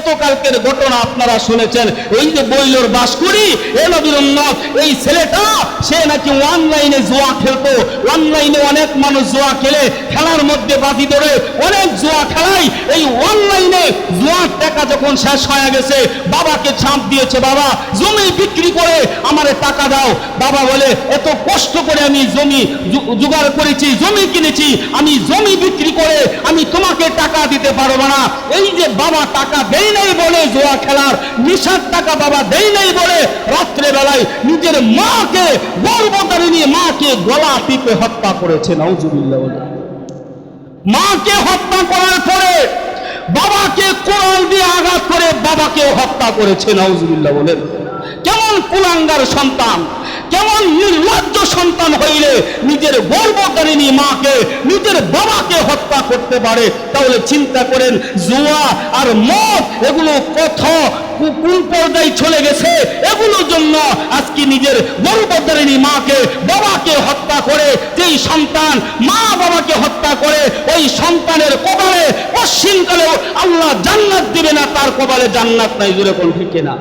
গতকালকের ঘটনা আপনারা শুনেছেন, এই যে বইলোর বাসকুড়ি এ নবীর উম্মত, এই ছেলেটা সে নাকি অনলাইনে জুয়া খেলতো। অনলাইনে অনেক মানুষ জুয়া খেলে, খেলার মধ্যে বাজি ধরে অনেক জুয়া খেলায়। এই অনলাইনে জুয়ার টাকা যখন শেষ হয়ে গেছে, বাবাকে চাপ দিয়েছে, বাবা জমি বিক্রি করে আমারে টাকা দাও। বাবা বলে এত কষ্ট করে আমি জমি জোগাড় করেছি, জমি কিনেছি, আমি জমি বিক্রি করে আমি তোমাকে টাকা দিতে পারবো না। এই যে বাবা টাকা দেয় নাই বলে, জুয়া খেলার নিশার টাকা বাবা দেয় নাই বলে রাত্রে বেলায় নিজের মাকে, গর্ভধারিণী মাকে গলা টিপে হত্যা করেছে। নাউজুবিল্লাহ। মাকে হত্যা করার পরে বাবাকে কোড়াল দিয়ে আঘাত করে বাবাকেও হত্যা করেছে। নাউজুবিল্লাহ বলেন। কেমন কুলাঙ্গার সন্তান, কেমন নির্লজ্জ সন্তান হইলে নিজের গর্ভধারিণী মাকে, নিজের বাবাকে হত্যা করতে পারে? তাহলে চিন্তা করেন, জুয়া আর মদ এগুলো কত কোন পর্যায়ে চলে গেছে। এগুলোর জন্য আজকে নিজের গর্ভধারিণী মাকে, বাবাকে হত্যা করে যেই সন্তান মা বাবাকে হত্যা করে, ওই সন্তানের কপালে পশ্চিমকালেও আল্লাহ জান্নাত দিবে না, তার কপালে জান্নাত নাই। জোরে কোন ঠিক না?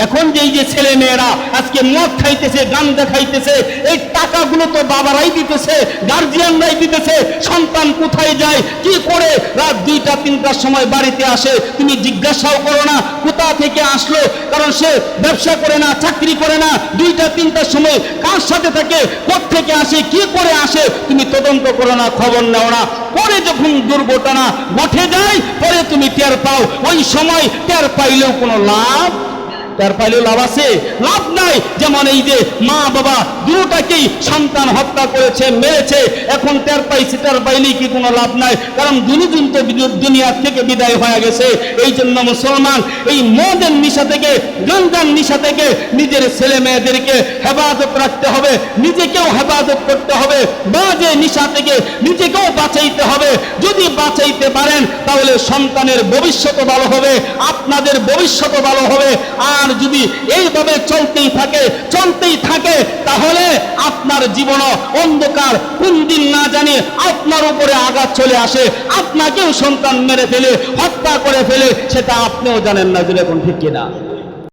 এখন যে এই যে ছেলে মেয়েরা আজকে মদ খাইতেছে, গান দেখাইতেছে, এই টাকাগুলো তো বাবারাই দিতেছে, গার্জিয়ানরাই দিতেছে। সন্তান কোথায় যায়, কি করে, রাত 2টা 3টার সময় বাড়িতে আসে, তুমি জিজ্ঞাসাও করো না কোথা থেকে আসলো, কারণ সে ব্যবসা করে না, চাকরি করে না। 2টা 3টার সময় কার সাথে থাকে, কোত্থেকে আসে, কি করে আসে, তুমি তদন্ত করো না, খবর নেও না। পরে যখন দুর্ঘটনা ঘটে যায়, পরে তুমি টের পাও। ওই সময় টের পাইলেও কোনো লাভ, তার পাইলেও লাভ আছে? লাভ নাই। যেমন এই যে মা বাবা দুটাকেই সন্তান হত্যা করেছে, মেরেছে, এখন টের পাইছে, টের পাইলেই কি কোনো লাভ নাই? কারণ দুনিজন তো দুনিয়া থেকে বিদায় হয়ে গেছে। এই জন্য মুসলমান এই মদের নিশা থেকে, গাঞ্জার নিশা থেকে নিজের ছেলে মেয়েদেরকে হেফাজত রাখতে হবে, নিজেকেও হেফাজত করতে হবে, বাজে নিশা থেকে নিজেকেও বাঁচাইতে হবে। যদি বাঁচাইতে পারেন তাহলে সন্তানের ভবিষ্যৎ ভালো হবে, আপনাদের ভবিষ্যৎ ভালো হবে। আর যদি এইভাবে চলতেই থাকে তাহলে আপনার জীবন অন্ধকার, কোন দিন না জানি আপনার উপরে আঘাত চলে আসে, আপনাকেও সন্তান মেরে ফেলে, হত্যা করে ফেলে, সেটা আপনিও জানেন না। যেরকম ঠিক কিনা?